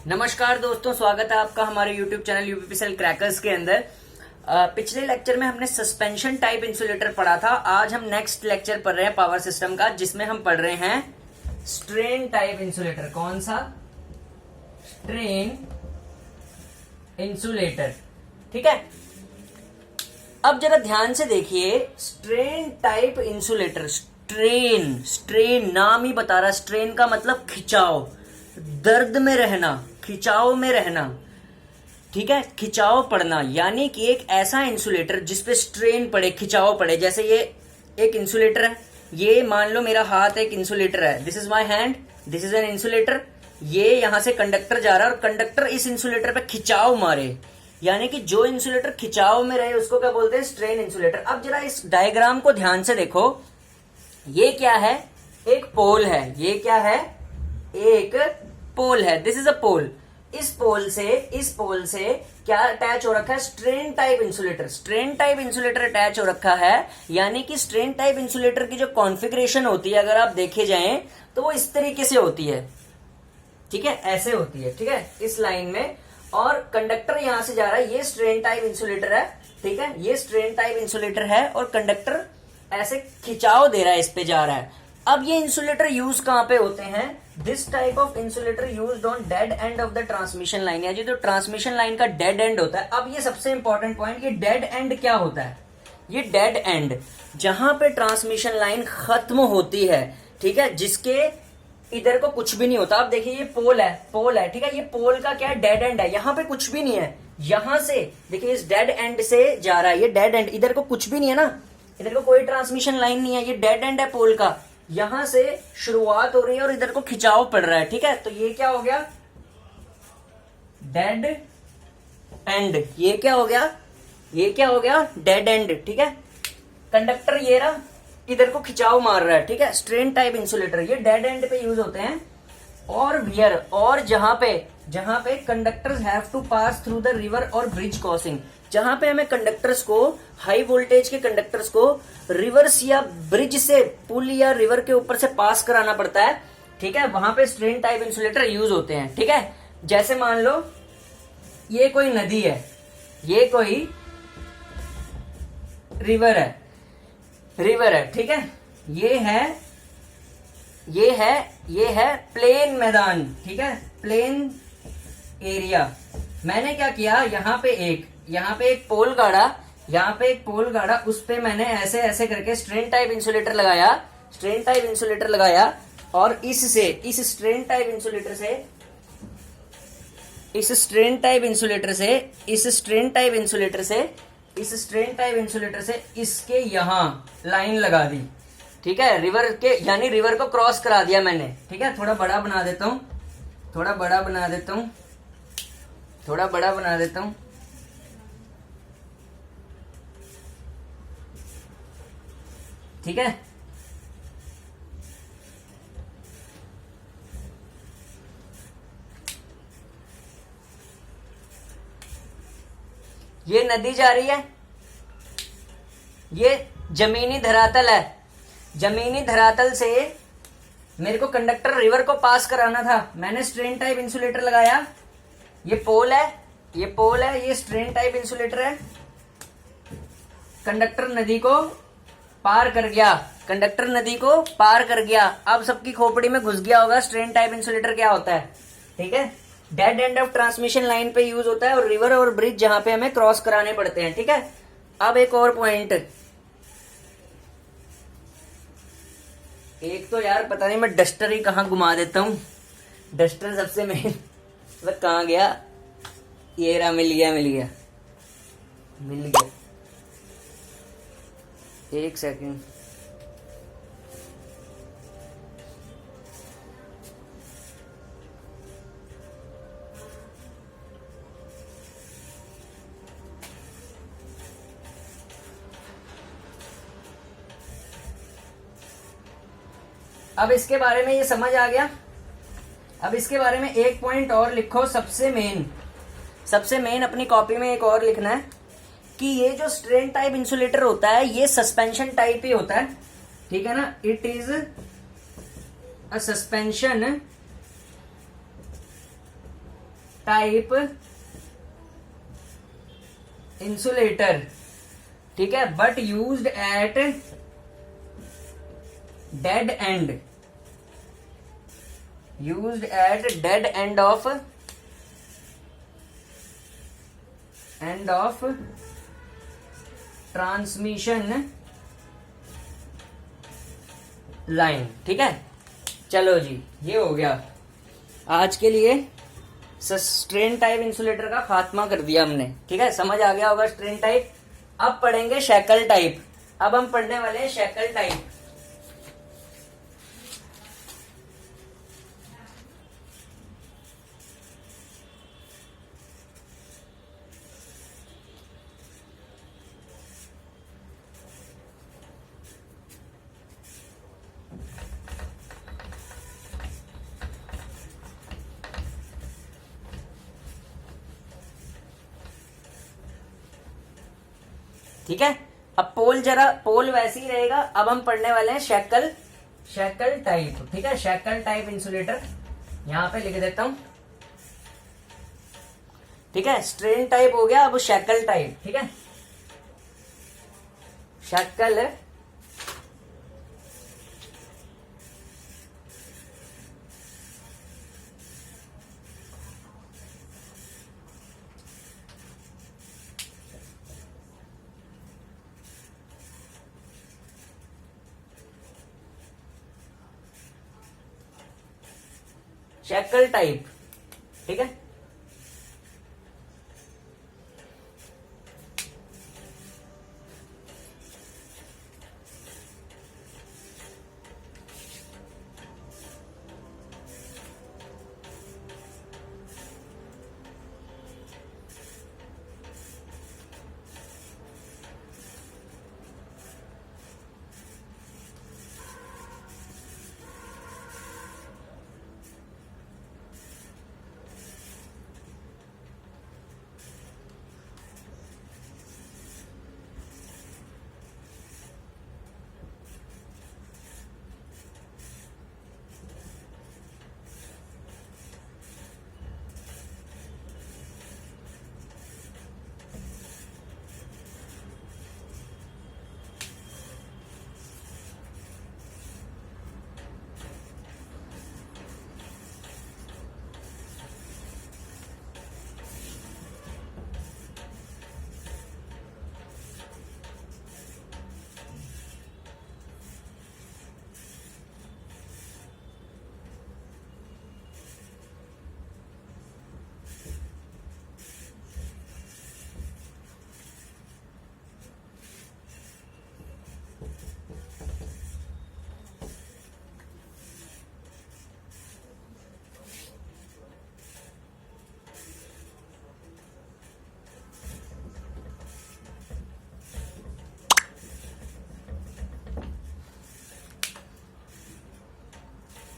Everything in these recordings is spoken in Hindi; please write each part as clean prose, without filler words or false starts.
नमस्कार दोस्तों, स्वागत है आपका हमारे YouTube चैनल यूपीपीसीएल क्रैकर्स के अंदर। पिछले लेक्चर में हमने सस्पेंशन टाइप इंसुलेटर पढ़ा था। आज हम नेक्स्ट लेक्चर पढ़ रहे हैं पावर सिस्टम का, जिसमें हम पढ़ रहे हैं स्ट्रेन टाइप इंसुलेटर। कौन सा? Strain insulator. ठीक है, अब जरा ध्यान से देखिए। स्ट्रेन टाइप इंसुलेटर, स्ट्रेन नाम ही बता रहा। स्ट्रेन का मतलब खिंचाव, दर्द में रहना, खिंचाव में रहना। ठीक है, खिंचाव पड़ना, यानी कि एक ऐसा इंसुलेटर जिसपे स्ट्रेन पड़े, खिंचाव पड़े। जैसे ये एक इंसुलेटर है, ये मान लो मेरा हाथ एक इंसुलेटर है। This is my hand, this is an insulator. ये यहां से कंडक्टर जा रहा है और कंडक्टर इस इंसुलेटर पे खिंचाव मारे, यानी कि जो इंसुलेटर खिंचाव में रहे उसको क्या बोलते हैं? Strain insulator. अब जरा इस डायग्राम को ध्यान से देखो। ये क्या है? एक पोल है। ये क्या है? एक पोल है। दिस इज अ पोल। इस पोल से क्या अटैच हो रखा है? Strain type insulator. Strain type insulator attach हो रखा है, यानी कि स्ट्रेन टाइप इंसुलेटर की जो कॉन्फ़िगरेशन होती है, अगर आप देखे जाएं तो वो इस तरीके से होती है। ठीक है, ऐसे होती है। ठीक है, इस लाइन में, और कंडक्टर यहां से जा रहा है। ये स्ट्रेन टाइप इंसुलेटर है। ठीक है, ये स्ट्रेन टाइप इंसुलेटर है और कंडक्टर ऐसे खिंचाव दे रहा है, इस पे जा रहा है। अब ये इंसुलेटर यूज कहां पे होते हैं? This type of insulator used on dead end of the transmission line, या जो ट्रांसमिशन लाइन का डेड एंड होता है। अब ये सबसे इंपॉर्टेंट पॉइंट, ये डेड एंड क्या होता है? ये डेड एंड जहां पे ट्रांसमिशन लाइन खत्म होती है। ठीक है, जिसके इधर को कुछ भी नहीं होता। आप देखिए, ये पोल है। ठीक है, ये पोल का क्या है? डेड एंड है। यहां पे कुछ भी नहीं है। यहां से देखिए, इस डेड एंड से जा रहा है, ये डेड एंड। इधर को कुछ भी नहीं है ना, इधर को कोई ट्रांसमिशन लाइन नहीं है। ये डेड एंड है पोल का। यहां से शुरुआत हो रही है और इधर को खिंचाव पड़ रहा है। ठीक है, तो ये क्या हो गया? Dead and. ये क्या हो गया? ये क्या हो गया? Dead and. ठीक है, कंडक्टर ये रहा, इधर को खिंचाव मार रहा है। ठीक है, स्ट्रेन टाइप इंसुलेटर ये डेड एंड पे यूज होते हैं। और वियर, और जहां पे conductors have to pass through the river और ब्रिज क्रॉसिंग, जहां पे हमें कंडक्टर्स को, हाई वोल्टेज के कंडक्टर्स को रिवर्स या ब्रिज से, पुल या रिवर के ऊपर से पास कराना पड़ता है। ठीक है, वहां पे स्ट्रेन टाइप इंसुलेटर यूज होते हैं। ठीक है, जैसे मान लो ये कोई नदी है, ये कोई रिवर है। ठीक है, ये है प्लेन मैदान। ठीक है, प्लेन एरिया। मैंने क्या किया, यहाँ पे एक पोल गाड़ा, उस पे मैंने ऐसे ऐसे करके स्ट्रेन टाइप इंसुलेटर लगाया। और इस स्ट्रेन टाइप इंसुलेटर से इसके यहां लाइन लगा दी। ठीक है, रिवर के, यानी रिवर को क्रॉस करा दिया मैंने। ठीक है, थोड़ा बड़ा बना देता हूं। ठीक है, ये नदी जा रही है, ये जमीनी धरातल है। जमीनी धरातल से मेरे को कंडक्टर रिवर को पास कराना था, मैंने स्ट्रेन टाइप इंसुलेटर लगाया। ये पोल है, ये स्ट्रेन टाइप इंसुलेटर है। कंडक्टर नदी को पार कर गया। अब सबकी खोपड़ी में घुस गया होगा स्ट्रेन टाइप इंसुलेटर क्या होता है। ठीक है, dead end of transmission line पे यूज होता है, और रिवर और ब्रिज जहां पे हमें क्रॉस कराने पड़ते हैं। ठीक है, अब एक और पॉइंट, एक तो यार पता नहीं मैं डस्टर ही कहाँ घुमा देता हूँ। डस्टर सबसे मेन, वह कहाँ गया? ये रहा, मिल गया। एक सेकंड। अब इसके बारे में ये समझ आ गया। अब इसके बारे में एक पॉइंट और लिखो, सबसे मेन अपनी कॉपी में एक और लिखना है कि ये जो स्ट्रेन टाइप इंसुलेटर होता है ये सस्पेंशन टाइप ही होता है, ठीक है ना। It is a suspension type insulator, ठीक है, but used eight dead and, used eight dead end of transmission line. ठीक है, चलो जी, ये हो गया आज के लिए। स्ट्रेन टाइप इंसुलेटर का खात्मा कर दिया हमने। ठीक है, समझ आ गया होगा स्ट्रेन टाइप। अब पढ़ेंगे शैकल टाइप। अब हम पढ़ने वाले हैं शैकल टाइप। ठीक है, अब पोल वैसे ही रहेगा। अब हम पढ़ने वाले हैं शैकल टाइप। ठीक है, शैकल टाइप इंसुलेटर यहां पे लिख देता हूं। ठीक है, स्ट्रेन टाइप हो गया, अब शैकल टाइप। ठीक है, शैकल शैकल टाइप। ठीक है,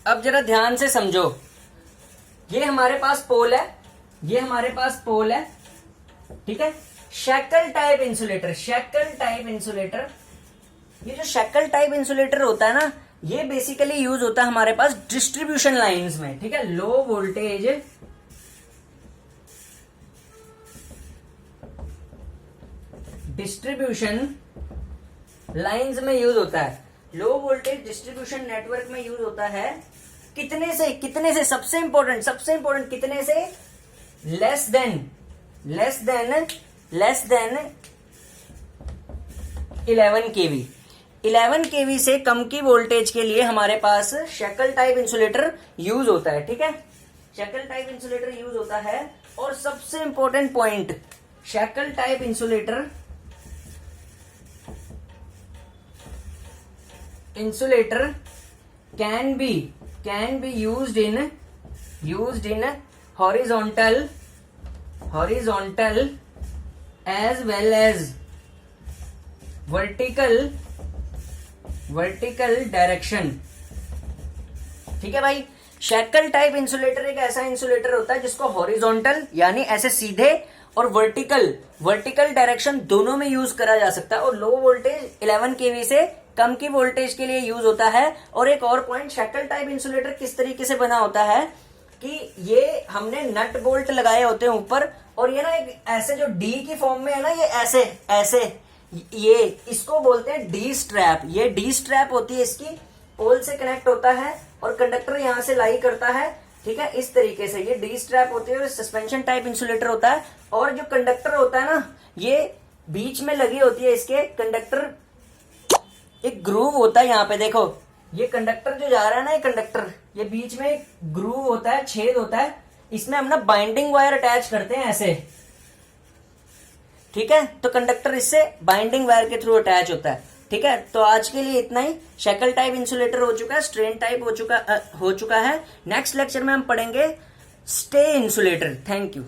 अब जरा ध्यान से समझो। ये हमारे पास पोल है, ये हमारे पास पोल है। ठीक है, shackle type insulator, shackle type insulator, ये जो शैकल टाइप इंसुलेटर होता है ना, ये बेसिकली यूज होता है हमारे पास डिस्ट्रीब्यूशन लाइंस में। ठीक है, लो वोल्टेज डिस्ट्रीब्यूशन लाइंस में यूज होता है। लो वोल्टेज डिस्ट्रीब्यूशन नेटवर्क में यूज होता है। कितने से सबसे इंपॉर्टेंट कितने से, लेस देन 11 केवी। 11 केवी से कम की वोल्टेज के लिए हमारे पास शैकल टाइप इंसुलेटर यूज होता है। ठीक है, शैकल टाइप इंसुलेटर यूज होता है। और सबसे important point, shackle type insulator can be used in horizontal as well as vertical direction. ठीक है भाई, शैकल टाइप इंसुलेटर एक ऐसा इंसुलेटर होता है जिसको हॉरिजॉन्टल यानी ऐसे सीधे और वर्टिकल डायरेक्शन दोनों में यूज करा जा सकता है। और लो वोल्टेज 11 केवी से कम की वोल्टेज के लिए यूज होता है। और एक और पॉइंट, शैकल टाइप इंसुलेटर किस तरीके से बना होता है कि ये हमने नट बोल्ट लगाए होते हैं ऊपर, और ये ना एक ऐसे जो डी की फॉर्म में है ना, ये ऐसे ऐसे, ये इसको बोलते हैं डी स्ट्रैप। ये डी स्ट्रैप होती है, इसकी पोल से कनेक्ट होता है और कंडक्टर यहां से लाई करता है, ठीक है, इस तरीके से ये डी स्ट्रैप होती है, सस्पेंशन टाइप इंसुलेटर होता है। और जो कंडक्टर होता है ना, ये बीच में लगी होती है इसके कंडक्टर, एक ग्रूव होता है यहाँ पे, देखो ये कंडक्टर जो जा रहा है ना, ये कंडक्टर, ये बीच में एक ग्रूव होता है, छेद होता है, इसमें हम ना बाइंडिंग वायर अटैच करते हैं ऐसे, ठीक है। तो कंडक्टर इससे बाइंडिंग वायर के थ्रू अटैच होता है, ठीक है। तो आज के लिए इतना ही। शेकल टाइप इंसुलेटर हो चुका है, स्ट्रेन टाइप हो चुका है। नेक्स्ट लेक्चर में हम पढ़ेंगे स्टे इंसुलेटर। Thank you.